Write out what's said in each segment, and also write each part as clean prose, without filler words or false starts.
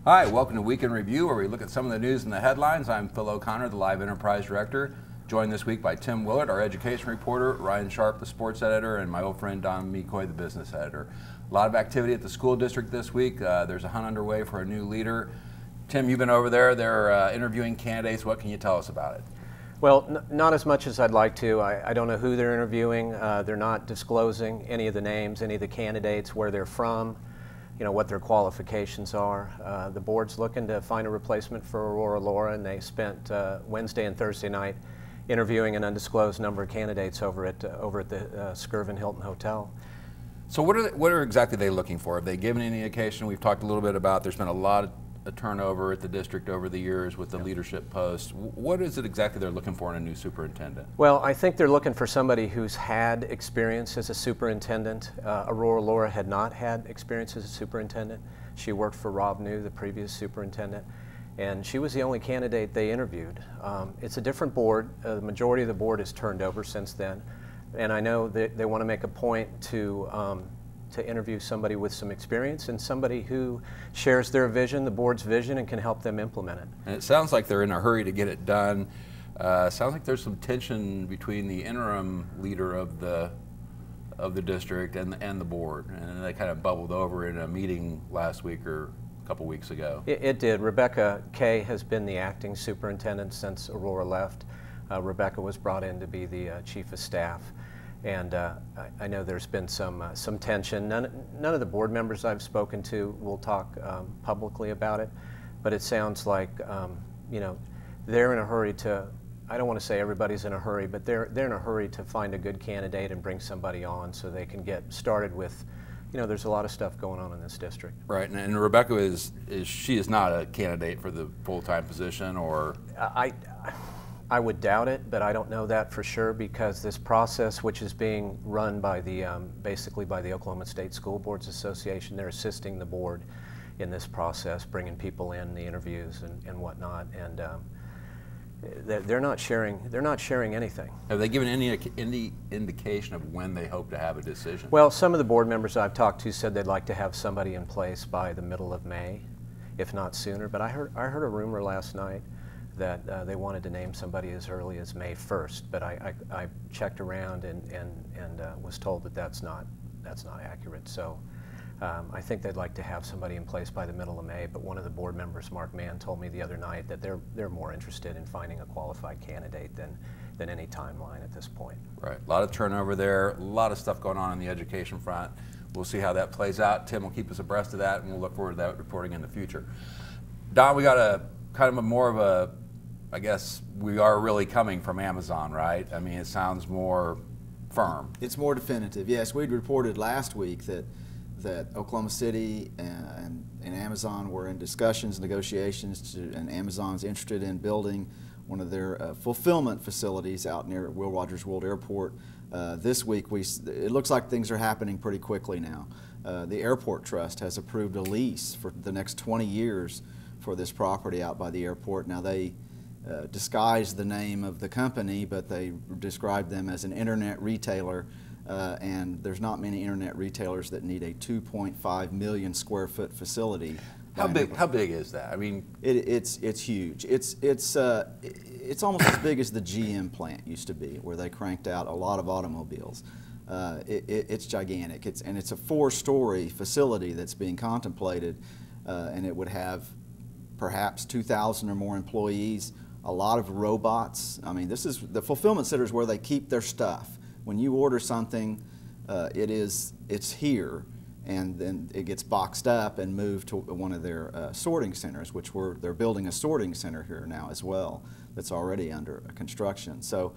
Hi, welcome to Week in Review, where we look at some of the news and the headlines. I'm Phil O'Connor, the Live Enterprise Director, joined this week by Tim Willett, our education reporter, Ryan Sharp, the sports editor, and my old friend Don McCoy, the business editor. A lot of activity at the school district this week. There's a hunt underway for a new leader. Tim, you've been over there. They're interviewing candidates. What can you tell us about it? Well, not as much as I'd like to. I don't know who they're interviewing. They're not disclosing any of the names, any of the candidates, where they're from, what their qualifications are. The board's looking to find a replacement for Aurora Laura, and they spent Wednesday and Thursday night interviewing an undisclosed number of candidates over at the Skirvin Hilton Hotel. So what are exactly they looking for? Have they given any indication? We've talked a little bit about there's been a lot of turnover at the district over the years with the leadership posts. What is it exactly they're looking for in a new superintendent? Well, I think they're looking for somebody who's had experience as a superintendent. Aurora Laura had not had experience as a superintendent. She worked for Rob New, the previous superintendent, and she was the only candidate they interviewed. It's a different board. The majority of the board has turned over since then, and I know that they want to make a point to interview somebody with some experience and somebody who shares their vision, the board's vision, and can help them implement it. And it sounds like they're in a hurry to get it done. Sounds like there's some tension between the interim leader of the district and the board, and they kind of bubbled over in a meeting last week or a couple weeks ago. It did. Rebecca Kay has been the acting superintendent since Aurora left. Rebecca was brought in to be the chief of staff. And I know there's been some tension. None of the board members I've spoken to will talk publicly about it, but it sounds like they're in a hurry to. I don't want to say everybody's in a hurry, but they're in a hurry to find a good candidate and bring somebody on so they can get started with. There's a lot of stuff going on in this district. Right, and Rebecca she is not a candidate for the full-time position, or I would doubt it, but I don't know that for sure because this process, which is being run by basically by the Oklahoma State School Boards Association, they're assisting the board in this process, bringing people in, the interviews and whatnot, and they're not sharing anything. Have they given any indication of when they hope to have a decision? Well, some of the board members I've talked to said they'd like to have somebody in place by the middle of May, if not sooner. But I heard a rumor last night that they wanted to name somebody as early as May 1st, but I checked around and was told that that's not accurate. So I think they'd like to have somebody in place by the middle of May. But one of the board members, Mark Mann, told me the other night that they're more interested in finding a qualified candidate than any timeline at this point. Right, a lot of turnover there, a lot of stuff going on the education front. We'll see how that plays out. Tim will keep us abreast of that, and we'll look forward to that reporting in the future. Don, we got a kind of more of a, I guess we are really coming from Amazon, right? I mean, it sounds more firm. It's more definitive. Yes, we'd reported last week that Oklahoma City and Amazon were in discussions, negotiations, and Amazon's interested in building one of their fulfillment facilities out near Will Rogers World Airport. This week, it looks like things are happening pretty quickly now. The Airport Trust has approved a lease for the next 20 years for this property out by the airport. Now they disguise the name of the company, but they describe them as an internet retailer, and there's not many internet retailers that need a 2.5 million square foot facility. How big is that? I mean, it's huge. It's almost as big as the GM plant used to be, where they cranked out a lot of automobiles. It's gigantic. It's a 4-story facility that's being contemplated, and it would have perhaps 2,000 or more employees. A lot of robots. I mean, the fulfillment center is where they keep their stuff. When you order something, it's here, and then it gets boxed up and moved to one of their sorting centers, which they're building a sorting center here now as well. That's already under construction. So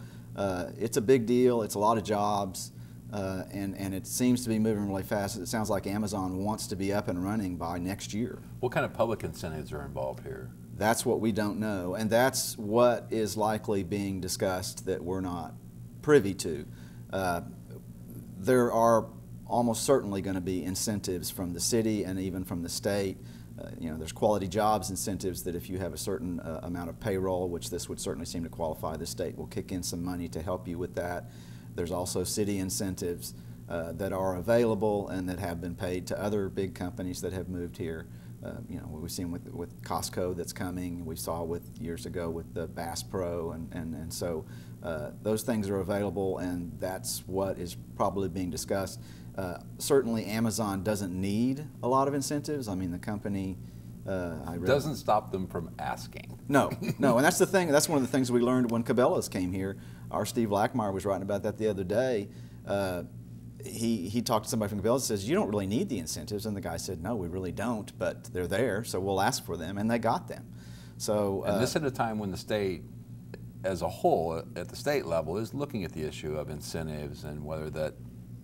it's a big deal. It's a lot of jobs, and it seems to be moving really fast. It sounds like Amazon wants to be up and running by next year. What kind of public incentives are involved here? That's what we don't know, and that's what is likely being discussed that we're not privy to. There are almost certainly going to be incentives from the city and even from the state. There's quality jobs incentives that if you have a certain amount of payroll, which this would certainly seem to qualify, the state will kick in some money to help you with that. There's also city incentives that are available and that have been paid to other big companies that have moved here. you know, we've seen with Costco that's coming. We saw years ago with the Bass Pro, and so those things are available, and that's what is probably being discussed. Certainly, Amazon doesn't need a lot of incentives. I mean, the company doesn't stop them from asking. No, no, and that's the thing. That's one of the things we learned when Cabela's came here. Our Steve Lackmeyer was writing about that the other day. He talked to somebody from Cabela's and says, you don't really need the incentives, and the guy said, no, we really don't, but they're there, so we'll ask for them, and they got them. So and this at a time when the state as a whole at the state level is looking at the issue of incentives and whether that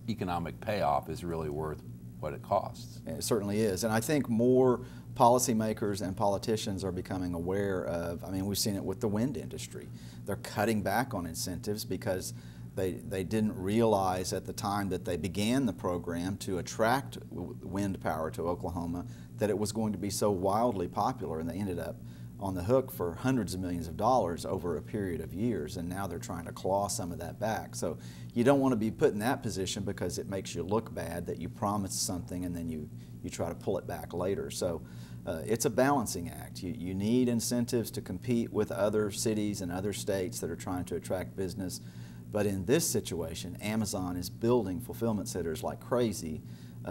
economic payoff is really worth what it costs. It certainly is, and I think more policymakers and politicians are becoming aware of, I mean, we've seen it with the wind industry. They're cutting back on incentives because they didn't realize at the time that they began the program to attract wind power to Oklahoma that it was going to be so wildly popular, and they ended up on the hook for hundreds of millions of dollars over a period of years, and now they're trying to claw some of that back. So you don't want to be put in that position because it makes you look bad that you promised something and then you try to pull it back later. So it's a balancing act. You need incentives to compete with other cities and other states that are trying to attract business. But in this situation, Amazon is building fulfillment centers like crazy.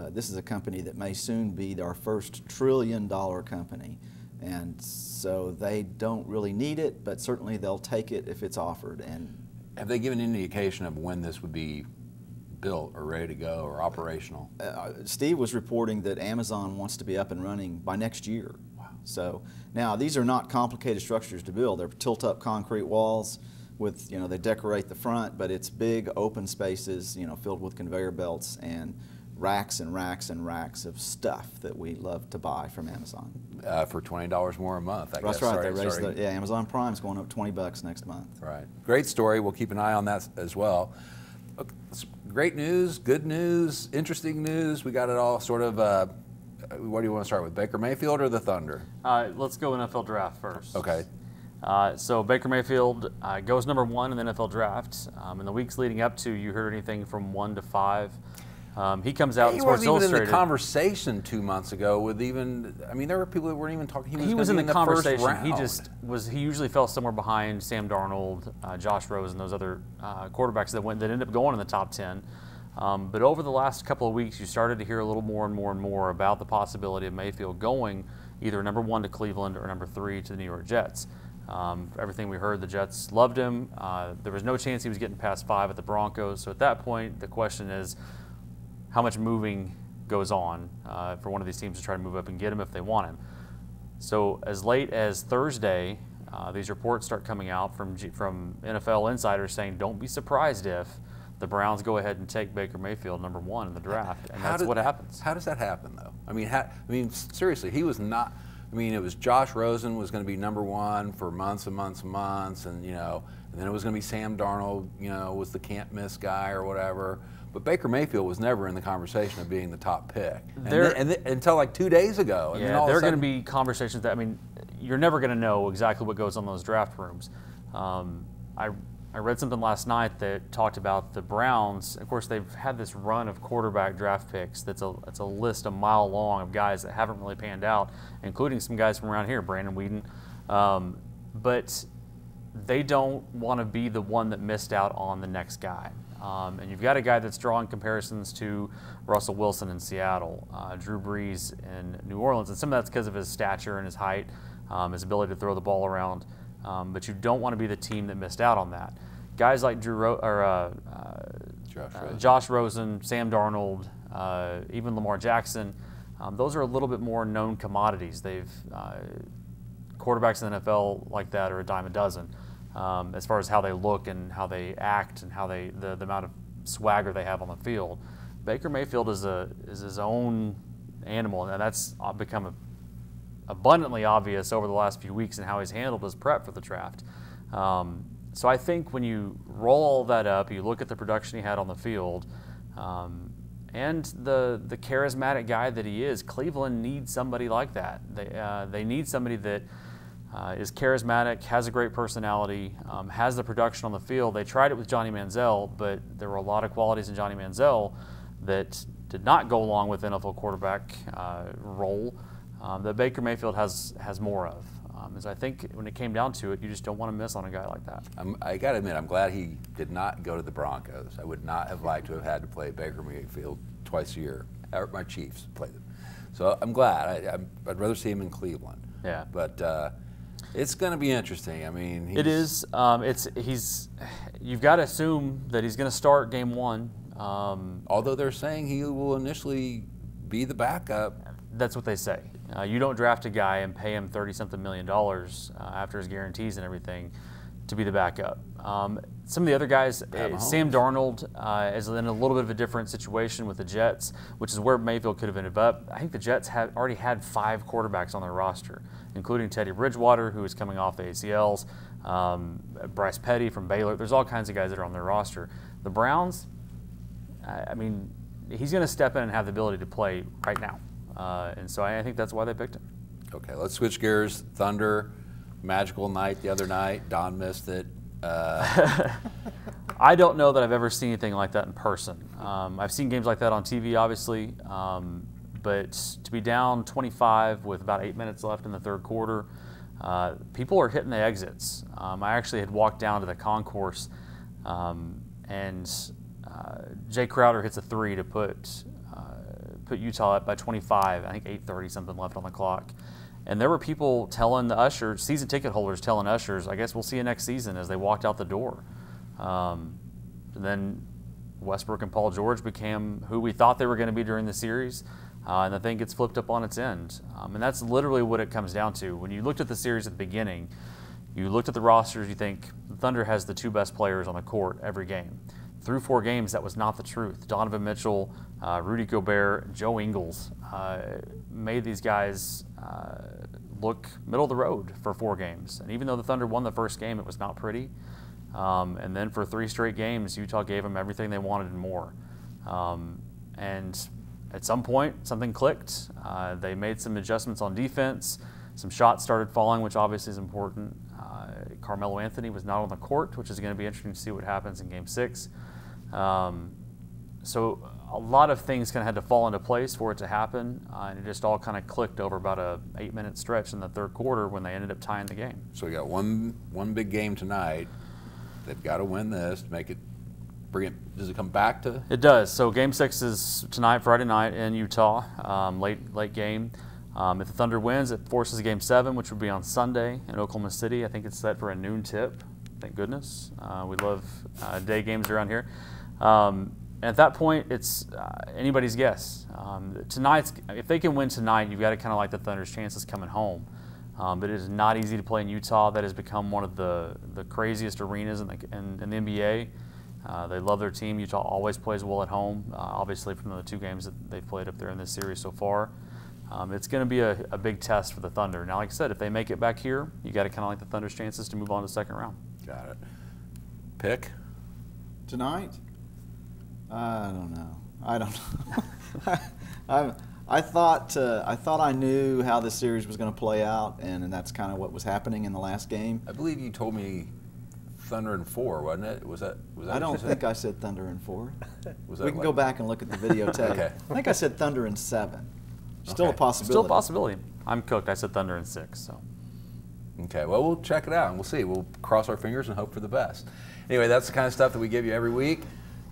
This is a company that may soon be our first $1 trillion company. And so they don't really need it, but certainly they'll take it if it's offered. And have they given any indication of when this would be built or ready to go or operational? Steve was reporting that Amazon wants to be up and running by next year. Wow. So now these are not complicated structures to build. They're tilt-up concrete walls with, you know, they decorate the front, but it's big open spaces, you know, filled with conveyor belts and racks and racks and racks of stuff that we love to buy from Amazon. For $20 more a month, I guess. That's right. They raised yeah, Amazon Prime's going up $20 next month. Right. Great story. We'll keep an eye on that as well. Great news, good news, interesting news. We got it all sort of. What do you want to start with, Baker Mayfield or the Thunder? Let's go NFL draft first. Okay. So Baker Mayfield goes #1 in the NFL draft. In the weeks leading up to, you heard anything from 1 to 5. He comes out in Sports Illustrated. He wasn't even in the conversation 2 months ago with even, I mean, there were people that weren't even talking. He was in the conversation. He usually fell somewhere behind Sam Darnold, Josh Rosen, those other quarterbacks that ended up going in the top 10. But over the last couple of weeks, you started to hear a little more and more and more about the possibility of Mayfield going either #1 to Cleveland or #3 to the New York Jets. Everything we heard, the Jets loved him. There was no chance he was getting past 5 at the Broncos. So at that point, the question is, how much moving goes on for one of these teams to try to move up and get him if they want him. So as late as Thursday, these reports start coming out from NFL insiders saying, don't be surprised if the Browns go ahead and take Baker Mayfield #1 in the draft, and that's what happens. How does that happen, though? I mean, seriously, he was not. I mean, it was Josh Rosen was going to be #1 for months and months and months, and and then it was going to be Sam Darnold, was the can't miss guy or whatever. But Baker Mayfield was never in the conversation of being the top pick until like 2 days ago. And yeah, there are going to be conversations that, I mean, you're never going to know exactly what goes on in those draft rooms. I read something last night that talked about the Browns. Of course, they've had this run of quarterback draft picks that's a list a mile long of guys that haven't really panned out, including some guys from around here, Brandon Weeden. But they don't want to be the one that missed out on the next guy. And you've got a guy that's drawing comparisons to Russell Wilson in Seattle, Drew Brees in New Orleans, and some of that's because of his stature and his height, his ability to throw the ball around. But you don't want to be the team that missed out on that. Guys like Josh Rosen, Sam Darnold, even Lamar Jackson, those are a little bit more known commodities. Quarterbacks in the NFL like that are a dime a dozen. As far as how they look and how they act and how the amount of swagger they have on the field. Baker Mayfield is his own animal, and that's become abundantly obvious over the last few weeks in how he's handled his prep for the draft. So I think when you roll all that up, you look at the production he had on the field, and the charismatic guy that he is, Cleveland needs somebody like that. They need somebody that is charismatic, has a great personality, has the production on the field. They tried it with Johnny Manziel, but there were a lot of qualities in Johnny Manziel that did not go along with NFL quarterback role. that Baker Mayfield has more of. So I think when it came down to it, you just don't want to miss on a guy like that. I got to admit, I'm glad he did not go to the Broncos. I would not have liked to have had to play Baker Mayfield twice a year. My Chiefs played them. So I'm glad. I'd rather see him in Cleveland. Yeah. But it's going to be interesting. I mean, it is. You've got to assume that he's going to start game 1. Although they're saying he will initially be the backup. That's what they say. You don't draft a guy and pay him $30-something million after his guarantees and everything to be the backup. Some of the other guys, Sam Darnold is in a little bit of a different situation with the Jets, which is where Mayfield could have ended up. I think the Jets already had 5 quarterbacks on their roster, including Teddy Bridgewater, who is coming off the ACLs, Bryce Petty from Baylor. There's all kinds of guys that are on their roster. The Browns, I mean, he's going to step in and have the ability to play right now. And so I think that's why they picked him. Okay, let's switch gears. Thunder, magical night the other night. Don missed it. I don't know that I've ever seen anything like that in person. I've seen games like that on TV, obviously, but to be down 25 with about 8 minutes left in the third quarter, people are hitting the exits. I actually had walked down to the concourse, and Jay Crowder hits a 3 to put Utah up by 25. I think 8:30 something left on the clock. And there were people telling the ushers, season ticket holders telling ushers, I guess we'll see you next season, as they walked out the door. And then Westbrook and Paul George became who we thought they were going to be during the series. And the thing gets flipped up on its end. And that's literally what it comes down to. When you looked at the series at the beginning, you looked at the rosters, you think the Thunder has the 2 best players on the court every game. Through 4 games, that was not the truth. Donovan Mitchell, Rudy Gobert, Joe Ingles made these guys look middle of the road for 4 games. And even though the Thunder won the first game, it was not pretty. And then for 3 straight games, Utah gave them everything they wanted and more. And at some point, something clicked. They made some adjustments on defense. Some shots started falling, which obviously is important. Carmelo Anthony was not on the court, which is going to be interesting to see what happens in Game 6. So a lot of things kind of had to fall into place for it to happen, and it just all kind of clicked over about a 8-minute stretch in the third quarter when they ended up tying the game. So we got one big game tonight. They've got to win this to make it. Does it come back to? It does. So Game 6 is tonight, Friday night in Utah, late game. If the Thunder wins, it forces Game 7, which would be on Sunday in Oklahoma City. I think it's set for a noon tip. Thank goodness. We love day games around here. And at that point, it's anybody's guess. Tonight's, if they can win tonight, you've got to kind of like the Thunder's chances coming home. But it is not easy to play in Utah. That has become one of the craziest arenas in the NBA. They love their team. Utah always plays well at home, obviously from the 2 games that they've played up there in this series so far. It's going to be a big test for the Thunder. Now, like I said, if they make it back here, you got to kind of like the Thunder's chances to move on to the second round. Got it. Pick? Tonight? I don't know. I thought I knew how this series was going to play out, and that's kind of what was happening in the last game. I believe you told me Thunder in 4, wasn't it? Was that I don't think I said Thunder in 4. Was that we can go back and look at the videotape. Okay. I think I said Thunder in 7. Still Okay. a possibility. Still a possibility. I'm cooked. I said Thunder in 6. So. Okay, well, we'll check it out, and we'll see. We'll cross our fingers and hope for the best. Anyway, that's the kind of stuff that we give you every week.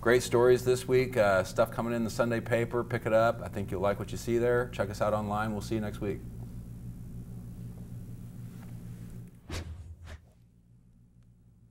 Great stories this week. Stuff coming in the Sunday paper. Pick it up. I think you'll like what you see there. Check us out online. We'll see you next week.